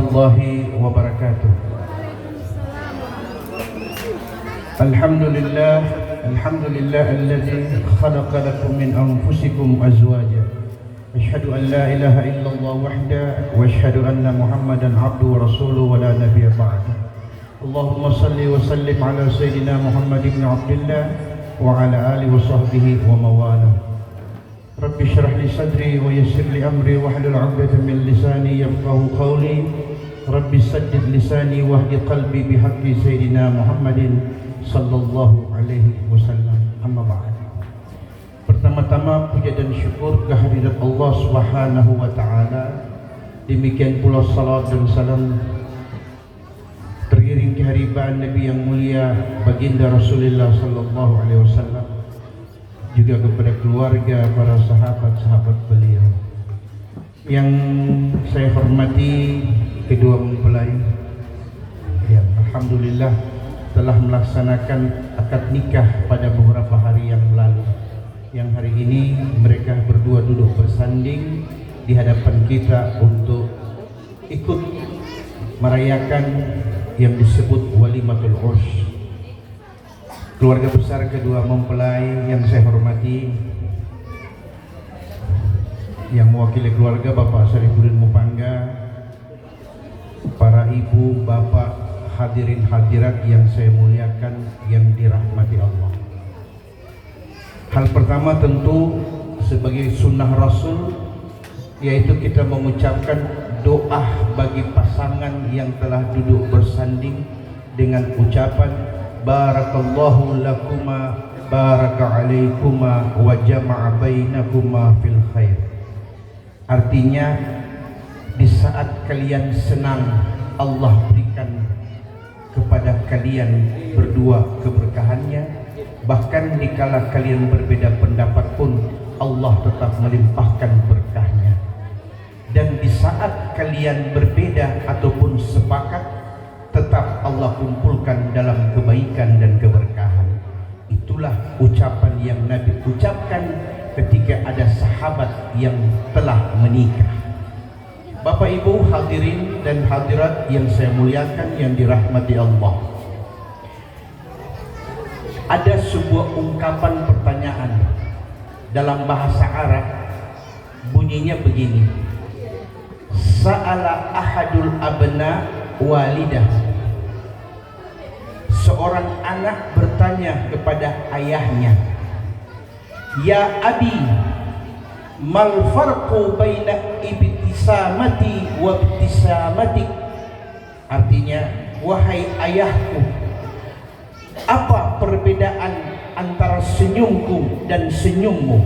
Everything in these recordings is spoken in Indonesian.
warahmatullahi wabarakatuh. Alhamdulillah alladzi khalaqa lakum min anfusikum azwaja. Asyhadu an la ilaha illallah wahdahu wa asyhadu anna Muhammadan abduhu wa rasuluhu wa la nabiyya ba'dahu. Allahumma salli wa sallim ala sayyidina Muhammad ibn Abdullah wa ala alihi wa sahbihi wa mawalah. Rabbi syrah li sadri wa yassir li amri wahlul 'uqdatam min lisani yafqahu qawli. Rabbi saddid lisani wahdi qalbi bihaqqi sayyidina Muhammadin sallallahu alaihi wasallam. Amma ba'd. Pertama-tama puja dan syukur kehadirat Allah Subhanahu wa taala. Demikian pula salat dan salam teriring keharibaan Nabi yang mulia baginda Rasulullah sallallahu alaihi wasallam, juga kepada keluarga, para sahabat-sahabat beliau. Yang saya hormati kedua mempelai yang alhamdulillah telah melaksanakan akad nikah pada beberapa hari yang lalu. Yang hari ini mereka berdua duduk bersanding di hadapan kita untuk ikut merayakan yang disebut walimatul urs. Keluarga besar kedua mempelai yang saya hormati, yang mewakili keluarga Bapak Syarifuddin Mupangga, para ibu, bapak, hadirin hadirat yang saya muliakan, yang dirahmati Allah. Hal pertama tentu sebagai sunnah Rasul, yaitu kita mengucapkan doa bagi pasangan yang telah duduk bersanding dengan ucapan barakallahu lakuma baraka alaikuma wa jama'a bainakuma fil khair. Artinya di saat kalian senang, Allah berikan kepada kalian berdua keberkahannya. Bahkan dikala kalian berbeda pendapat pun Allah tetap melimpahkan berkahnya. Dan di saat kalian berbeda ataupun sepakat, tetap Allah kumpulkan dalam kebaikan dan keberkahan. Itulah ucapan yang Nabi ucapkan ketika ada sahabat yang telah menikah. Bapak Ibu hadirin dan hadirat yang saya muliakan, yang dirahmati Allah, ada sebuah ungkapan pertanyaan dalam bahasa Arab, bunyinya begini: sa'ala ahadul abna walidah. Seorang anak bertanya kepada ayahnya, ya abi, mal farqu baina ibtisamati wa ibtisamatik. Artinya, wahai ayahku, apa perbedaan antara senyumku dan senyummu?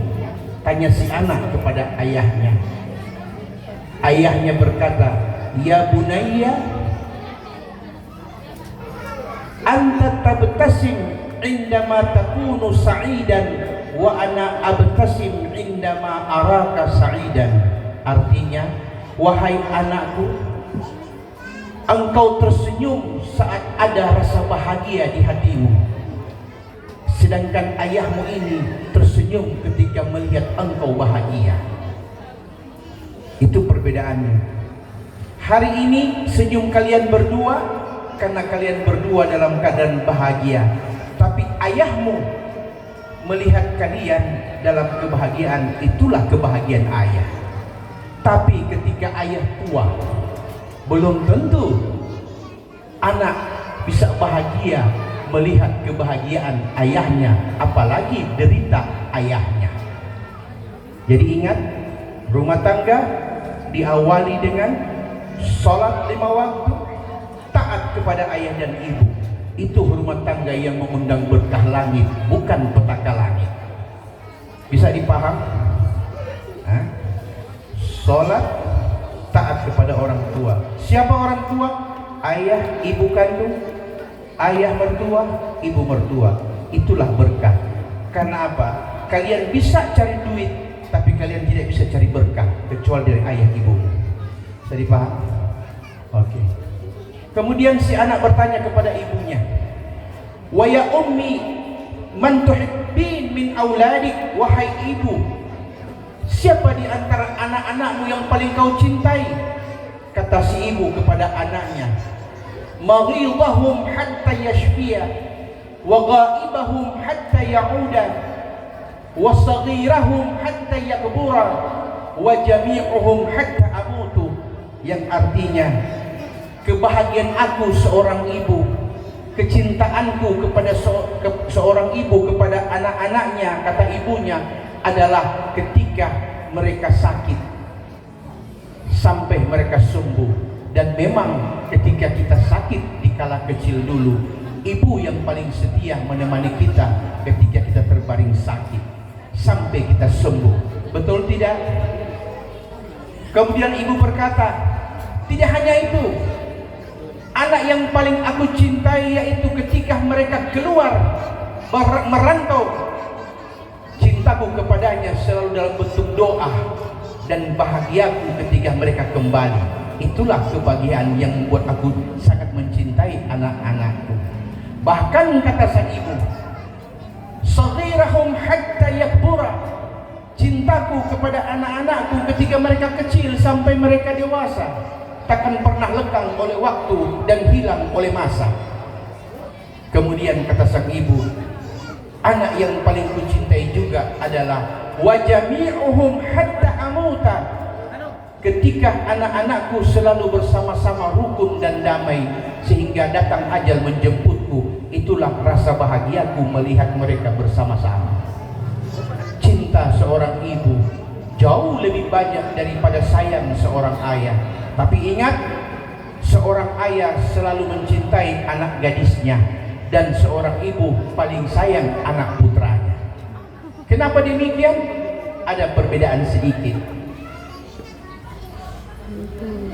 Tanya si anak kepada ayahnya. Ayahnya berkata, ya bunayya, anta tabtasim indama takunu sa'idan wa ana abtasim indama araka sa'idan. Artinya, wahai anakku, engkau tersenyum saat ada rasa bahagia di hatimu, sedangkan ayahmu ini tersenyum ketika melihat engkau bahagia. Itu perbedaannya. Hari ini senyum kalian berdua karena kalian berdua dalam keadaan bahagia, tapi ayahmu melihat kalian dalam kebahagiaan, itulah kebahagiaan ayah. Tapi ketika ayah tua, belum tentu anak bisa bahagia melihat kebahagiaan ayahnya, apalagi derita ayahnya. Jadi ingat, rumah tangga diawali dengan sholat 5 waktu, taat kepada ayah dan ibu. Itu rumah tangga yang mengundang berkah langit, bukan petaka langit. Bisa dipaham? Sholat, taat kepada orang tua. Siapa orang tua? Ayah, ibu kandung, ayah mertua, ibu mertua. Itulah berkah. Karena apa? Kalian bisa cari duit, tapi kalian tidak bisa cari berkah kecuali dari ayah ibu. Bisa dipaham? Oke. Kemudian si anak bertanya kepada ibunya, wa ya ummi man tuhibbin min auladik. Wahai ibu, siapa di antara anak-anakmu yang paling kau cintai? kata si ibu kepada anaknya, maghidahum hatta yashfiya wa ghaibahum hatta ya'uda wa saghirahum hatta yakbura wa jami'uhum hatta amutu, yang artinya kebahagiaan aku seorang ibu, kecintaanku kepada seorang ibu kepada anak-anaknya, kata ibunya, adalah ketika mereka sakit sampai mereka sembuh. Dan memang ketika kita sakit di kala kecil dulu, ibu yang paling setia menemani kita ketika kita terbaring sakit sampai kita sembuh. Betul tidak? Kemudian ibu berkata, tidak hanya itu, anak yang paling aku cintai yaitu ketika mereka keluar merantau, cintaku kepadanya selalu dalam bentuk doa dan bahagiaku ketika mereka kembali. Itulah kebahagiaan yang membuat aku sangat mencintai anak-anakku. Bahkan kata sang ibu, saghirahum hatta yakbura, cintaku kepada anak-anakku ketika mereka kecil sampai mereka dewasa takkan pernah lekang oleh waktu dan hilang oleh masa. Kemudian kata sang ibu, anak yang paling kucintai juga adalah wajami'uhum hatta amuta, ketika anak-anakku selalu bersama-sama rukun dan damai sehingga datang ajal menjemputku. Itulah rasa bahagiaku melihat mereka bersama-sama. Cinta seorang ibu jauh lebih banyak daripada sayang seorang ayah. Tapi ingat, seorang ayah selalu mencintai anak gadisnya dan seorang ibu paling sayang anak putranya. Kenapa demikian? Ada perbedaan sedikit.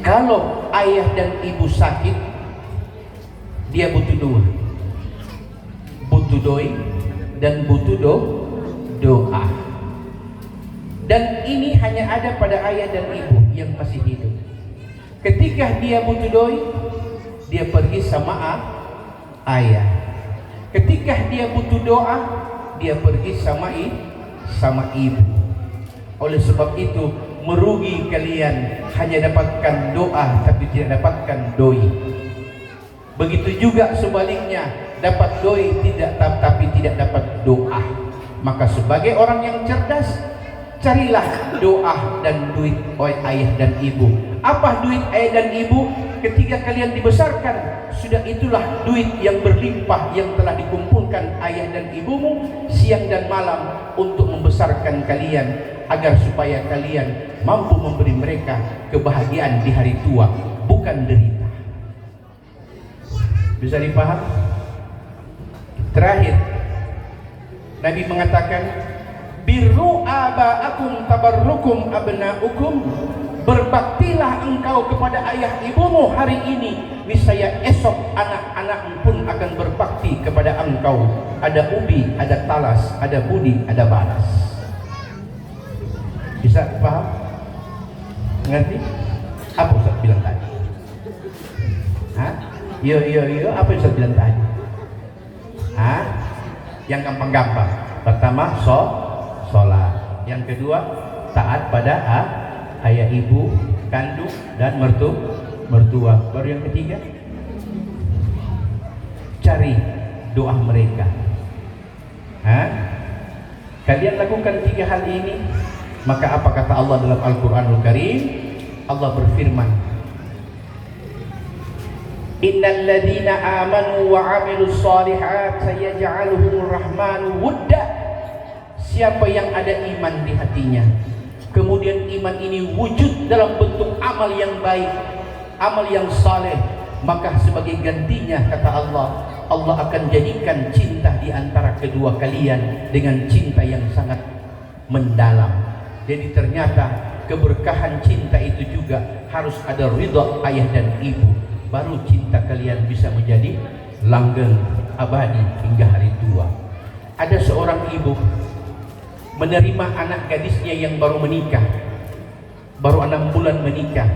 Kalau ayah dan ibu sakit, dia butuh dua, butuh doi dan butuh doa. Dan ini hanya ada pada ayah dan ibu yang masih hidup. Ketika dia butuh doi, dia pergi sama ayah. Ketika dia butuh doa, dia pergi sama ibu. Oleh sebab itu, merugi kalian hanya dapatkan doa tapi tidak dapatkan doi. Begitu juga sebaliknya, dapat doi tapi tidak dapat doa. Maka sebagai orang yang cerdas, carilah doa dan duit oleh ayah dan ibu. Apa duit ayah dan ibu? Ketika kalian dibesarkan, sudah itulah duit yang berlimpah yang telah dikumpulkan ayah dan ibumu siang dan malam untuk membesarkan kalian, agar supaya kalian mampu memberi mereka kebahagiaan di hari tua, bukan derita. Bisa dipaham? Terakhir, Nabi mengatakan, birru aba'akum tabarrukum abna'ukum, berbaktilah engkau kepada ayah ibumu hari ini, niscaya esok anak-anak pun akan berbakti kepada engkau. Ada ubi, ada talas, ada budi, ada balas. Bisa paham? Ngerti? Apa Ustaz bilang tadi? Hah? Yo, apa Ustaz bilang tadi? Hah? Yang gampang-gampang. Pertama, sholat. Yang kedua, taat pada ayah ibu kandung dan mertua. Baru yang ketiga, cari doa mereka. Hah? Kalian lakukan tiga hal ini, maka apa kata Allah dalam Al-Quranul Karim? Allah berfirman, innal ladzina amanu wa 'amilus shalihat sayaj'aluhumur rahmanu wudda. Siapa yang ada iman di hatinya, kemudian iman ini wujud dalam bentuk amal yang baik, amal yang saleh, maka sebagai gantinya kata Allah, Allah akan jadikan cinta di antara kedua kalian dengan cinta yang sangat mendalam. Jadi ternyata keberkahan cinta itu juga harus ada ridha ayah dan ibu, baru cinta kalian bisa menjadi langgeng abadi hingga hari tua. Ada seorang ibu menerima anak gadisnya yang baru menikah, baru 6 bulan menikah,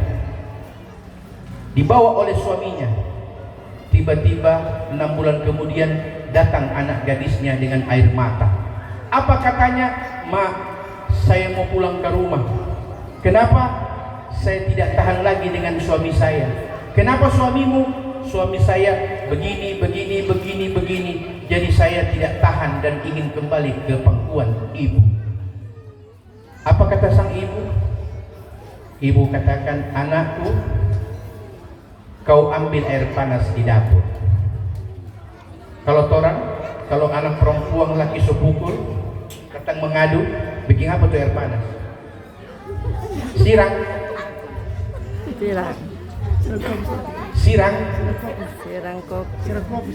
dibawa oleh suaminya. Tiba-tiba 6 bulan kemudian datang anak gadisnya dengan air mata. Apa katanya? Ma, saya mau pulang ke rumah. Kenapa? saya tidak tahan lagi dengan suami saya. Kenapa suamimu? Suami saya begini, begini, begini, begini. Jadi saya tidak tahan dan ingin kembali ke pangkuan ibu. Apa kata sang ibu? Ibu katakan, anakku, kau ambil air panas di dapur. Kalau anak perempuan laki sepukul, datang mengadu, bikin apa tuh air panas? Sirang. Kopi.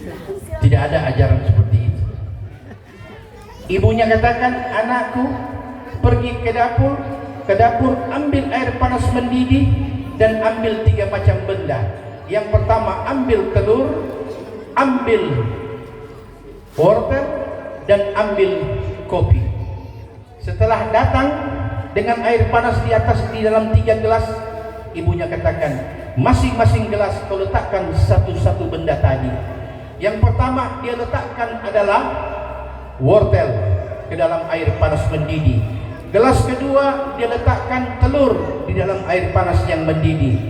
Tidak ada ajaran seperti itu. Ibunya katakan, anakku, pergi ke dapur, ambil air panas mendidih dan ambil 3 macam benda. Yang pertama, ambil telur, ambil wortel dan ambil kopi. Setelah datang dengan air panas di atas di dalam 3 gelas, ibunya katakan, masing-masing gelas kau letakkan satu-satu benda tadi. Yang pertama dia letakkan adalah wortel ke dalam air panas mendidih. Gelas kedua dia letakkan telur di dalam air panas yang mendidih.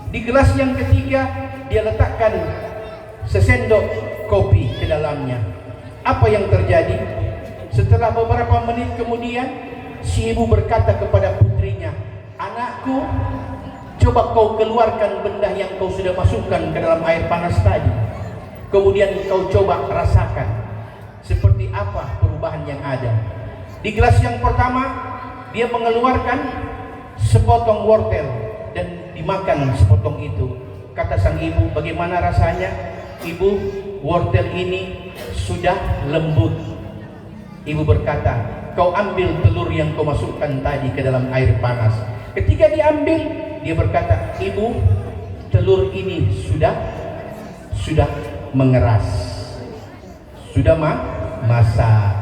Di gelas yang ketiga dia letakkan sesendok kopi ke dalamnya. Apa yang terjadi? Setelah beberapa menit kemudian, si ibu berkata kepada putrinya, anakku, coba kau keluarkan benda yang kau sudah masukkan ke dalam air panas tadi. Kemudian kau coba rasakan seperti apa perubahan yang ada. Di gelas yang pertama, dia mengeluarkan sepotong wortel dan dimakan sepotong itu. Kata sang ibu, bagaimana rasanya? Ibu, wortel ini sudah lembut. Ibu berkata, kau ambil telur yang kau masukkan tadi ke dalam air panas. Ketika diambil, dia berkata, ibu, telur ini sudah mengeras, sudah masak.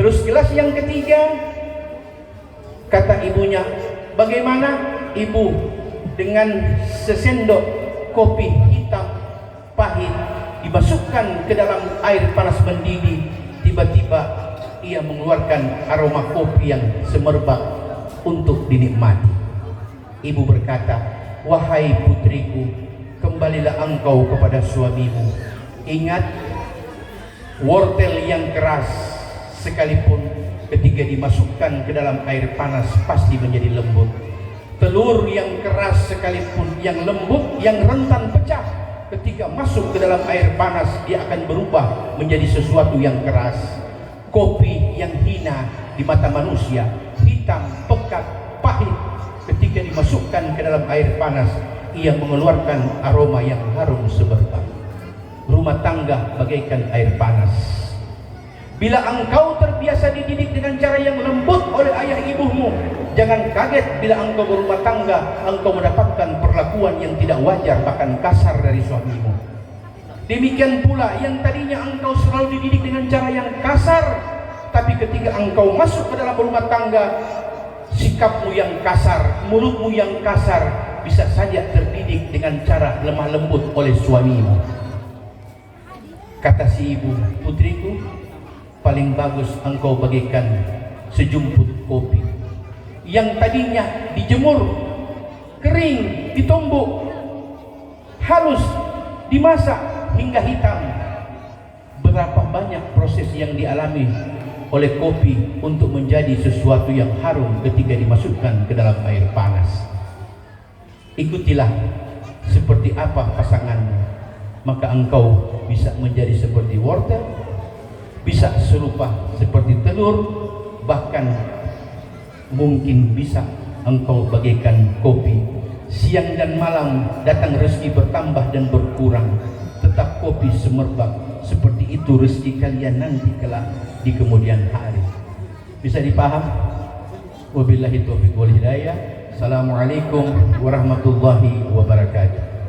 Terus gelas yang ketiga, kata ibunya, bagaimana ibu dengan sesendok kopi hitam pahit dimasukkan ke dalam air panas mendidih, tiba-tiba ia mengeluarkan aroma kopi yang semerbak untuk dinikmati. Ibu berkata, wahai putriku, kembalilah engkau kepada suamimu. Ingat, wortel yang keras sekalipun ketika dimasukkan ke dalam air panas pasti menjadi lembut. Telur yang keras sekalipun yang lembut, yang rentan pecah, ketika masuk ke dalam air panas dia akan berubah menjadi sesuatu yang keras. Kopi yang hina di mata manusia, hitam, pekat, pahit, ketika dimasukkan ke dalam air panas ia mengeluarkan aroma yang harum semerbak. Rumah tangga bagaikan air panas. Bila engkau terbiasa dididik dengan cara yang lembut oleh ayah ibumu, jangan kaget bila engkau berumah tangga, engkau mendapatkan perlakuan yang tidak wajar, bahkan kasar dari suamimu. Demikian pula yang tadinya engkau selalu dididik dengan cara yang kasar, tapi ketika engkau masuk ke dalam rumah tangga, sikapmu yang kasar, mulutmu yang kasar, bisa saja terdidik dengan cara lemah lembut oleh suamimu. Kata si ibu, putriku, paling bagus engkau bagikan sejumput kopi yang tadinya dijemur, kering, ditumbuk, halus, dimasak hingga hitam. Berapa banyak proses yang dialami oleh kopi untuk menjadi sesuatu yang harum ketika dimasukkan ke dalam air panas. Ikutilah seperti apa pasanganmu, maka engkau bisa menjadi seperti wortel, bisa serupa seperti telur, bahkan mungkin bisa engkau bagaikan kopi. Siang dan malam datang rezeki bertambah dan berkurang, tetap kopi semerbak. Seperti itu rezeki kalian nanti kelak di kemudian hari. Bisa dipaham? Wabillahi taufiq wal hidayah. Assalamualaikum warahmatullahi wabarakatuh.